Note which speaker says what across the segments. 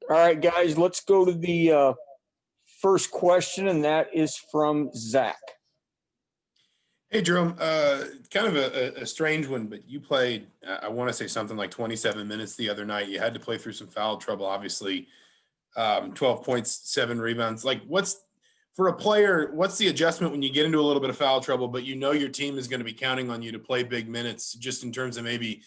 Speaker 1: All right, guys, let's go to the first question, and that is from Zach.
Speaker 2: Hey, Jerome, kind of a strange one, but you played, I want to say something like 27 minutes the other night. You had to play through some foul trouble, obviously, 12 points, 7 rebounds. Like, for a player, what's the adjustment when you get into a little bit of foul trouble, but you know your team is going to be counting on you to play big minutes, just in terms of maybe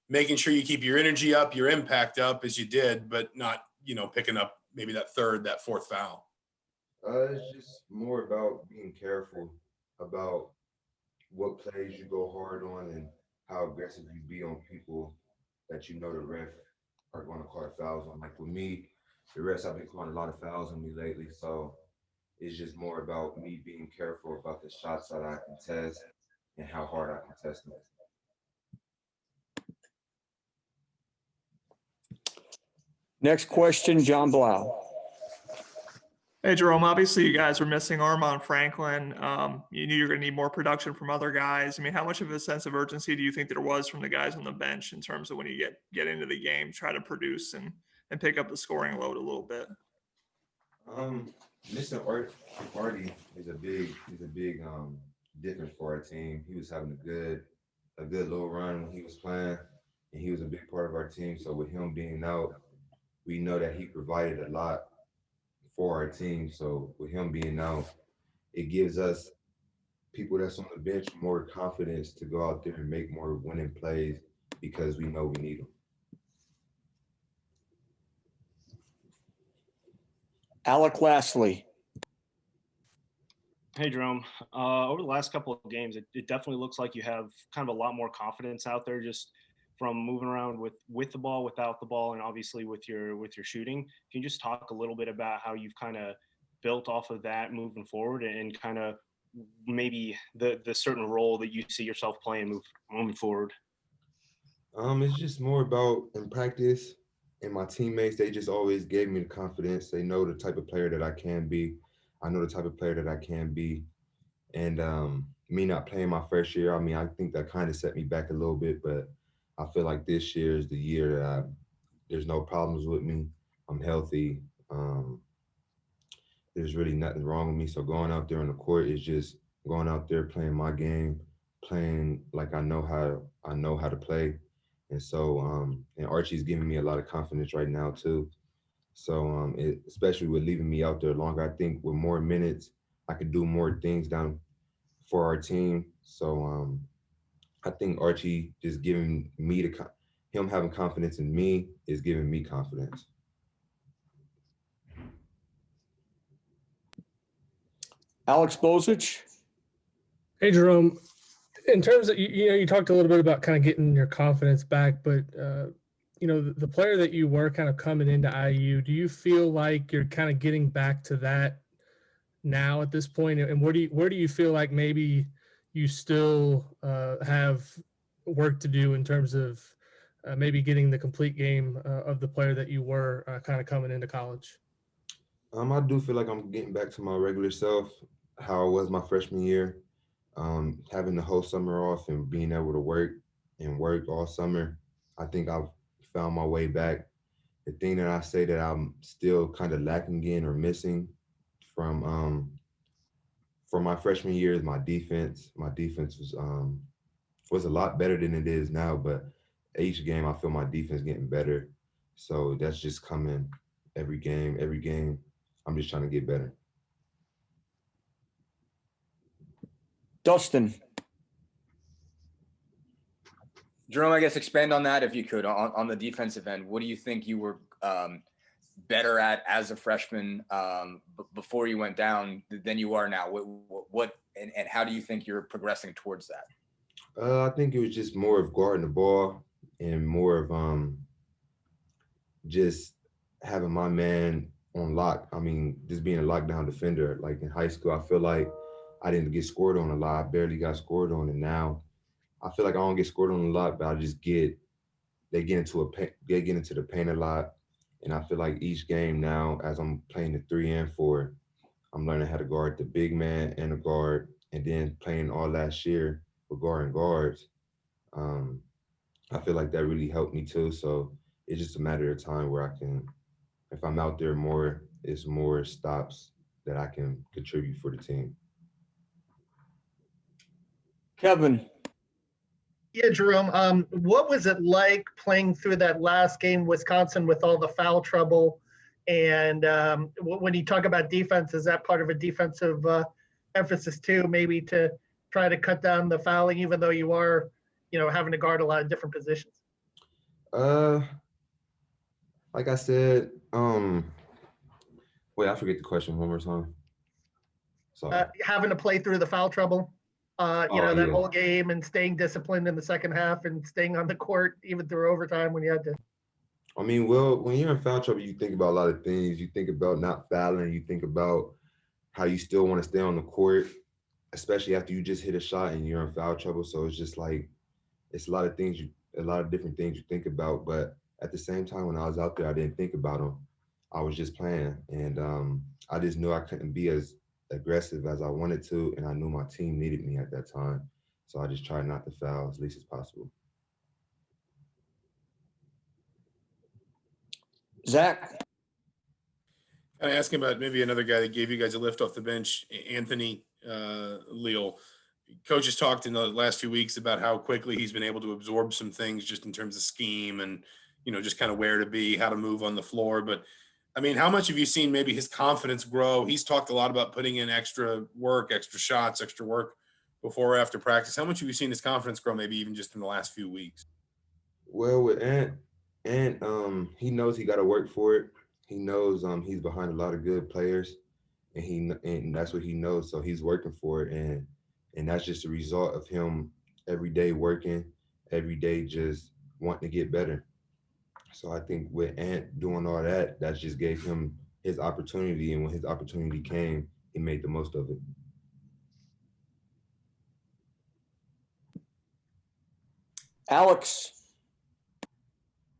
Speaker 2: making sure you keep your energy up, your impact up as you did, but not, picking up maybe that fourth foul?
Speaker 3: It's just more about being careful about what plays you go hard on and how aggressive you be on people that you know the ref are going to call fouls on. Like with me, the refs have been calling a lot of fouls on me lately, so it's just more about me being careful about the shots that I contest and how hard I contest them.
Speaker 1: Next question, John Blau.
Speaker 4: Hey, Jerome, obviously you guys were missing Armand Franklin. You knew you were going to need more production from other guys. I mean, how much of a sense of urgency do you think there was from the guys on the bench in terms of when you get into the game, try to produce and pick up the scoring load a little bit?
Speaker 3: Missing Artie is a big difference for our team. He was having a good little run when he was playing, and he was a big part of our team. So with him being out, we know that he provided a lot for our team. So with him being out, it gives us people that's on the bench more confidence to go out there and make more winning plays because we know we need them.
Speaker 1: Alec Lastly.
Speaker 5: Hey, Jerome. Over the last couple of games, it definitely looks like you have kind of a lot more confidence out there, just from moving around with the ball, without the ball, and obviously with your shooting. Can you just talk a little bit about how you've kind of built off of that moving forward, and kind of maybe the certain role that you see yourself playing moving forward?
Speaker 3: It's just more about in practice, and my teammates, they just always gave me the confidence. They know the type of player that I can be. I know the type of player that I can be. And me not playing my first year, I mean, I think that kind of set me back a little bit, but I feel like this year is the year that there's no problems with me. I'm healthy. There's really nothing wrong with me. So going out there on the court is just going out there, playing my game, playing like I know how to play. And so, and Archie's giving me a lot of confidence right now too. So, especially with leaving me out there longer, I think with more minutes, I could do more things down for our team. So, I think Archie just giving me him having confidence in me is giving me confidence.
Speaker 1: Alex Bozich.
Speaker 6: Hey, Jerome. In terms of, you talked a little bit about kind of getting your confidence back, but, the player that you were kind of coming into IU, do you feel like you're kind of getting back to that now at this point? And where do you feel like maybe you still have work to do in terms of maybe getting the complete game of the player that you were kind of coming into college?
Speaker 3: I do feel like I'm getting back to my regular self, how I was my freshman year. Having the whole summer off and being able to work all summer, I think I've found my way back. The thing that I say that I'm still kind of lacking in or missing from my freshman year is my defense. My defense was a lot better than it is now, but each game I feel my defense getting better. So that's just coming every game. Every game, I'm just trying to get better.
Speaker 1: Dustin.
Speaker 7: Jerome, I guess expand on that if you could, on the defensive end. What do you think you were better at as a freshman before you went down than you are now? What and how do you think you're progressing towards that?
Speaker 3: I think it was just more of guarding the ball and more of just having my man on lock. I mean, just being a lockdown defender. Like in high school, I feel like I didn't get scored on a lot. I barely got scored on, and now I feel like I don't get scored on a lot, but they get into the paint a lot. And I feel like each game now, as I'm playing the 3 and 4, I'm learning how to guard the big man and the guard. And then playing all last year with guarding guards, I feel like that really helped me too. So it's just a matter of time where I can, if I'm out there more, it's more stops that I can contribute for the team.
Speaker 1: Kevin,
Speaker 8: Yeah, Jerome. What was it like playing through that last game, Wisconsin, with all the foul trouble? And when you talk about defense, is that part of a defensive emphasis too, maybe to try to cut down the fouling, even though you are, having to guard a lot of different positions?
Speaker 3: Like I said, wait, I forget the question one more time. Sorry.
Speaker 8: Having to play through the foul trouble, that
Speaker 3: yeah.
Speaker 8: whole game, and staying disciplined in the second half and staying on the court even through overtime when you had to.
Speaker 3: I mean, well, when you're in foul trouble, you think about a lot of things. You think about not fouling. You think about how you still want to stay on the court, especially after you just hit a shot and you're in foul trouble. So it's just like, it's a lot of things, a lot of different things you think about. But at the same time, when I was out there, I didn't think about them. I was just playing. And I just knew I couldn't be as aggressive as I wanted to. And I knew my team needed me at that time. So I just tried not to foul as least as possible.
Speaker 1: Zach,
Speaker 2: Kind of asking about maybe another guy that gave you guys a lift off the bench, Anthony Leal. Coach has talked in the last few weeks about how quickly he's been able to absorb some things just in terms of scheme and, just kind of where to be, how to move on the floor. But I mean, how much have you seen maybe his confidence grow? He's talked a lot about putting in extra work, extra shots, extra work before or after practice. How much have you seen his confidence grow, maybe even just in the last few weeks?
Speaker 3: Well, with Ant, he knows he got to work for it. He knows he's behind a lot of good players, and that's what he knows. So he's working for it, and that's just a result of him every day working, every day just wanting to get better. So I think with Ant doing all that, that just gave him his opportunity, and when his opportunity came, he made the most of it.
Speaker 1: Alex,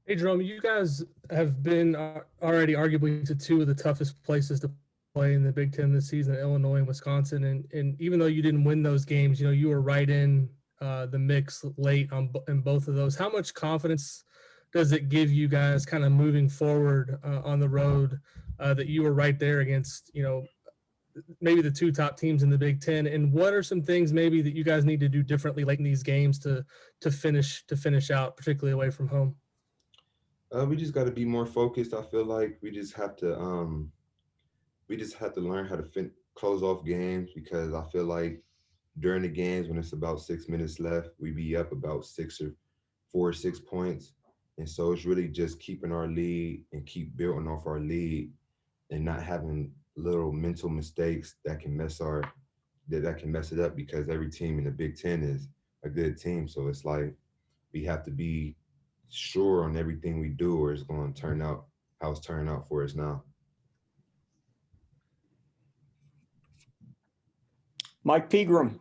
Speaker 6: Hey, Jerome, you guys have been already arguably to two of the toughest places to play in the Big Ten this season, Illinois and Wisconsin. And even though you didn't win those games, you were right in the mix late in both of those. How much confidence does it give you guys kind of moving forward on the road that you were right there against, maybe the two top teams in the Big Ten? And what are some things maybe that you guys need to do differently late in these games to finish out, particularly away from home?
Speaker 3: We just got to be more focused. I feel like we just have to learn how to close off games, because I feel like during the games when it's about 6 minutes left, we be up about 4 or 6 points, and so it's really just keeping our lead and keep building off our lead, and not having little mental mistakes that can mess it up, because every team in the Big Ten is a good team. So it's like we have to be sure on everything we do, or it's going to turn out how it's turning out for us now.
Speaker 1: Mike Pegram.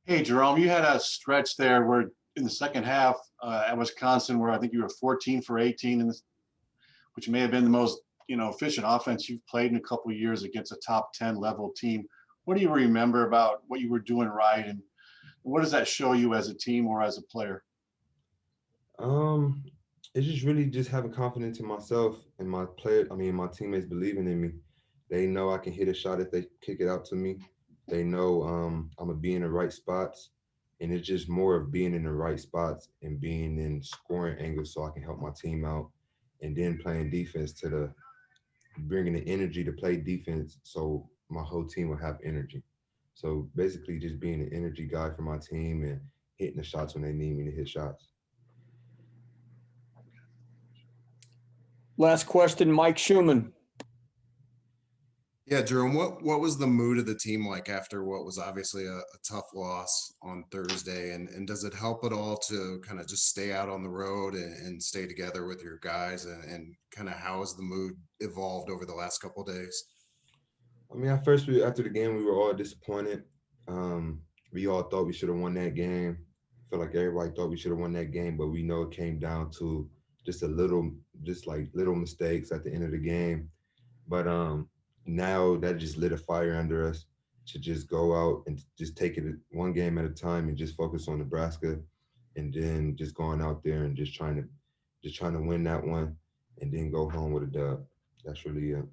Speaker 9: Hey, Jerome, you had a stretch there where in the second half at Wisconsin where I think you were 14 for 18, which may have been the most efficient offense you've played in a couple of years against a top 10 level team. What do you remember about what you were doing right, and what does that show you as a team or as a player?
Speaker 3: It's just really just having confidence in myself and my teammates believing in me. They know I can hit a shot if they kick it out to me. They know I'm gonna be in the right spots, and it's just more of being in the right spots and being in scoring angles so I can help my team out, and then playing defense bringing the energy to play defense so my whole team will have energy. So basically just being an energy guy for my team and hitting the shots when they need me to hit shots.
Speaker 1: Last question, Mike Schumann.
Speaker 10: Yeah, Jerome, what was the mood of the team like after what was obviously a tough loss on Thursday? And does it help at all to kind of just stay out on the road and stay together with your guys? And kind of how has the mood evolved over the last couple of days?
Speaker 3: I mean, after the game, we were all disappointed. We all thought we should have won that game. I feel like everybody thought we should have won that game, but we know it came down to just little mistakes at the end of the game. But now that just lit a fire under us to just go out and just take it one game at a time and just focus on Nebraska and then just going out there and just trying to win that one, and then go home with a dub. That's really it.